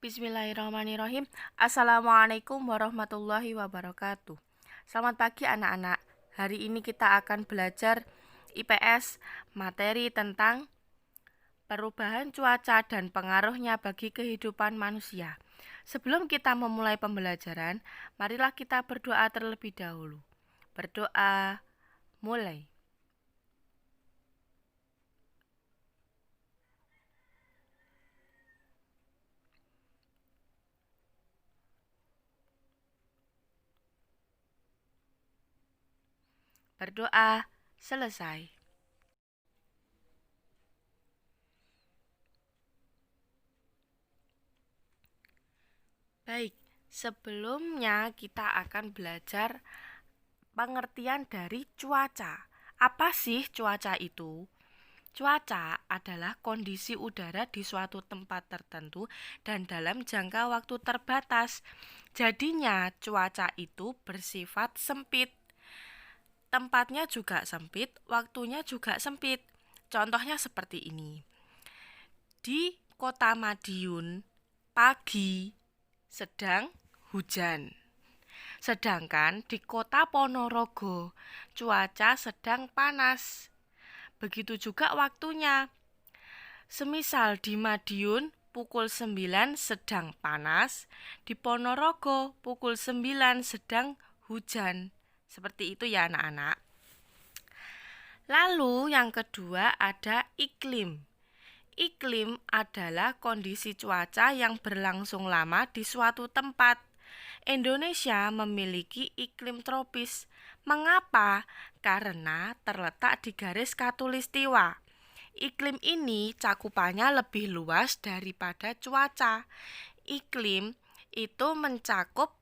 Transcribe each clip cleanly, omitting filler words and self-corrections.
Bismillahirrahmanirrahim. Assalamualaikum warahmatullahi wabarakatuh. Selamat pagi anak-anak. Hari ini kita akan belajar IPS materi tentang perubahan cuaca dan pengaruhnya bagi kehidupan manusia. Sebelum kita memulai pembelajaran, marilah kita berdoa terlebih dahulu. Berdoa, mulai. Berdoa selesai. Baik, sebelumnya kita akan belajar pengertian dari cuaca. Apa sih cuaca itu? Cuaca adalah kondisi udara di suatu tempat tertentu dan dalam jangka waktu terbatas. Jadinya cuaca itu bersifat sempit. Tempatnya juga sempit, waktunya juga sempit. Contohnya seperti ini. Di Kota Madiun, pagi sedang hujan. Sedangkan di Kota Ponorogo, cuaca sedang panas. Begitu juga waktunya. Semisal di Madiun pukul 9 sedang panas, di Ponorogo pukul 9 sedang hujan. Seperti itu ya anak-anak. Lalu yang kedua ada iklim. Iklim adalah kondisi cuaca yang berlangsung lama di suatu tempat. Indonesia memiliki iklim tropis. Mengapa? Karena terletak di garis khatulistiwa. Iklim ini cakupannya lebih luas daripada cuaca. Iklim itu mencakup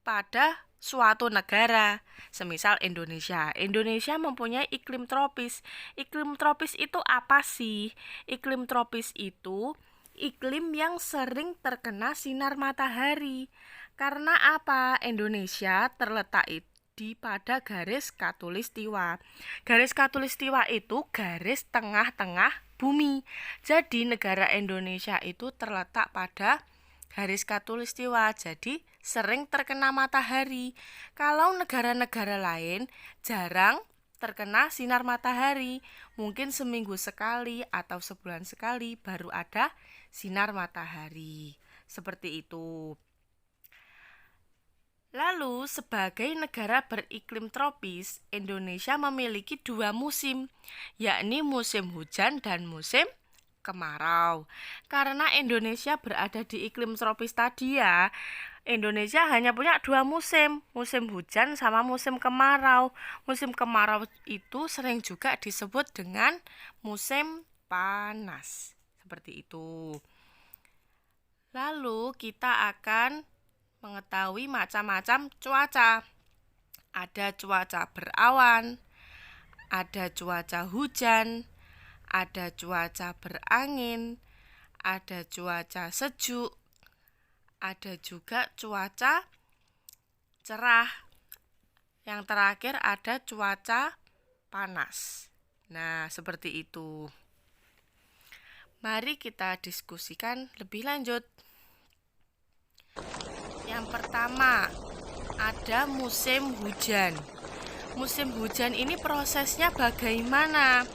pada suatu negara, semisal Indonesia. Indonesia mempunyai iklim tropis. Iklim tropis itu apa sih? Iklim tropis itu iklim yang sering terkena sinar matahari. Karena apa? Indonesia terletak di pada garis khatulistiwa. Garis khatulistiwa itu garis tengah-tengah bumi. Jadi negara Indonesia itu terletak pada garis khatulistiwa, jadi sering terkena matahari. Kalau negara-negara lain jarang terkena sinar matahari, mungkin seminggu sekali atau sebulan sekali baru ada sinar matahari. Seperti itu. Lalu, sebagai negara beriklim tropis, Indonesia memiliki dua musim, yakni musim hujan dan musim kemarau. Karena Indonesia berada di iklim tropis tadi ya, Indonesia hanya punya dua musim, musim hujan sama musim kemarau. Musim kemarau itu sering juga disebut dengan musim panas. Seperti itu. Lalu kita akan mengetahui macam-macam cuaca. Ada cuaca berawan, ada cuaca hujan, ada cuaca berangin, ada cuaca sejuk, ada juga cuaca cerah. Yang terakhir ada cuaca panas. Nah, seperti itu. Mari kita diskusikan lebih lanjut. Yang pertama, ada musim hujan. Musim hujan ini prosesnya bagaimana?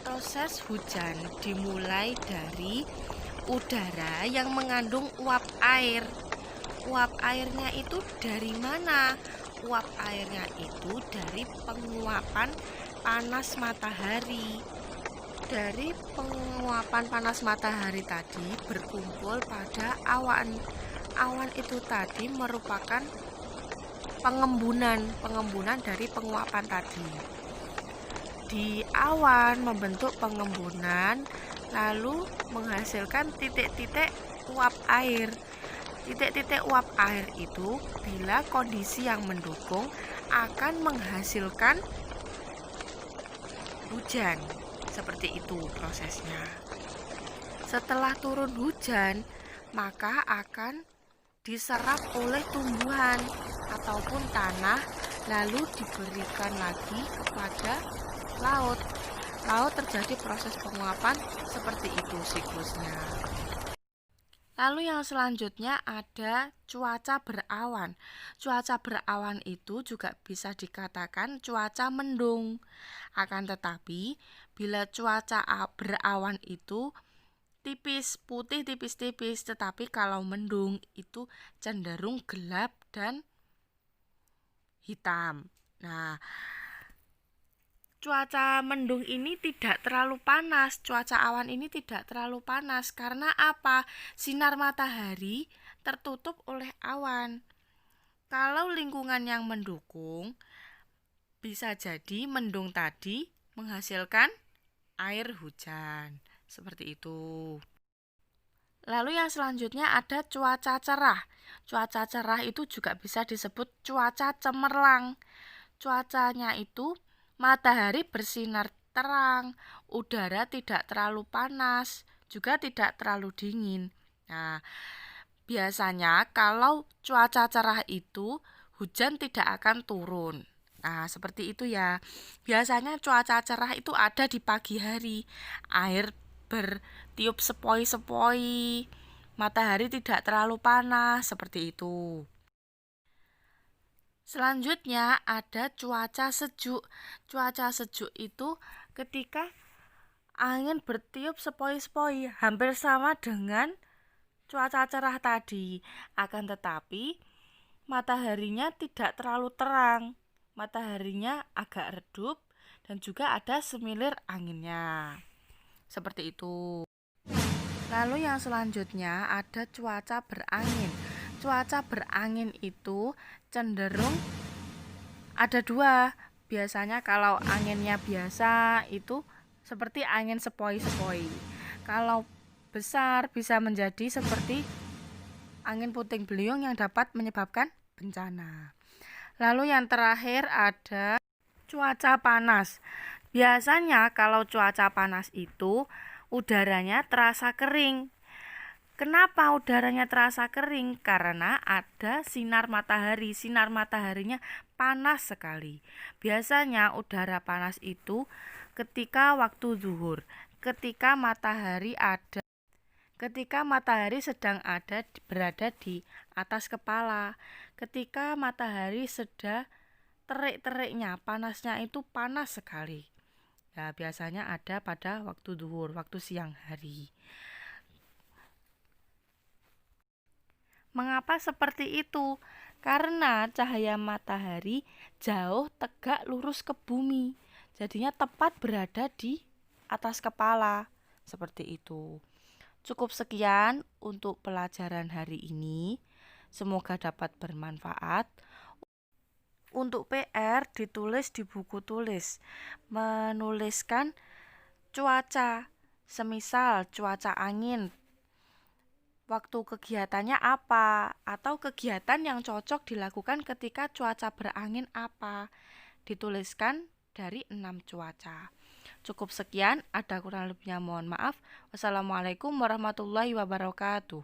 Proses hujan dimulai dari udara yang mengandung uap air. Uap airnya itu dari mana? Uap airnya itu dari penguapan panas matahari. Dari penguapan panas matahari tadi berkumpul pada awan. Awan itu tadi merupakan pengembunan dari penguapan tadi. Di awan membentuk pengembunan, lalu menghasilkan titik-titik uap air. Titik-titik uap air itu bila kondisi yang mendukung akan menghasilkan hujan. Seperti itu prosesnya. Setelah turun hujan, maka akan diserap oleh tumbuhan ataupun tanah, lalu diberikan lagi kepada laut. Laut terjadi proses penguapan, seperti itu siklusnya. Lalu yang selanjutnya ada cuaca berawan. Cuaca berawan itu juga bisa dikatakan cuaca mendung. Akan tetapi, bila cuaca berawan itu tipis, putih tipis-tipis, tetapi kalau mendung itu cenderung gelap dan hitam. Nah, cuaca mendung ini tidak terlalu panas, cuaca awan ini tidak terlalu panas. Karena apa? Sinar matahari tertutup oleh awan. Kalau lingkungan yang mendukung, bisa jadi mendung tadi menghasilkan air hujan. Seperti itu. Lalu yang selanjutnya ada cuaca cerah. Cuaca cerah itu juga bisa disebut cuaca cemerlang. Cuacanya itu matahari bersinar terang, udara tidak terlalu panas, juga tidak terlalu dingin. Nah, biasanya kalau cuaca cerah itu hujan tidak akan turun. Nah, seperti itu ya. Biasanya cuaca cerah itu ada di pagi hari. Air bertiup sepoi-sepoi. Matahari tidak terlalu panas, seperti itu. Selanjutnya ada cuaca sejuk. Cuaca sejuk itu ketika angin bertiup sepoi-sepoi, hampir sama dengan cuaca cerah tadi. Akan tetapi mataharinya tidak terlalu terang. Mataharinya agak redup dan juga ada semilir anginnya. Seperti itu. Lalu yang selanjutnya ada cuaca berangin. Cuaca berangin itu cenderung ada dua. Biasanya kalau anginnya biasa itu seperti angin sepoi-sepoi. Kalau besar bisa menjadi seperti angin puting beliung yang dapat menyebabkan bencana. Lalu yang terakhir ada cuaca panas. Biasanya kalau cuaca panas itu udaranya terasa kering. Kenapa udaranya terasa kering? Karena ada sinar matahari. Sinar mataharinya panas sekali. Biasanya udara panas itu ketika waktu zuhur, ketika matahari sedang berada di atas kepala, ketika matahari sedang terik-teriknya, panasnya itu panas sekali. Ya, biasanya ada pada waktu zuhur, waktu siang hari. Mengapa seperti itu? Karena cahaya matahari jauh tegak lurus ke bumi. Jadinya tepat berada di atas kepala. Seperti itu. Cukup sekian untuk pelajaran hari ini. Semoga dapat bermanfaat. Untuk PR ditulis di buku tulis. Menuliskan cuaca. Semisal cuaca angin. Waktu kegiatannya apa, atau kegiatan yang cocok dilakukan ketika cuaca berangin apa. Dituliskan dari 6 cuaca. Cukup sekian, ada kurang lebihnya mohon maaf. Wassalamualaikum warahmatullahi wabarakatuh.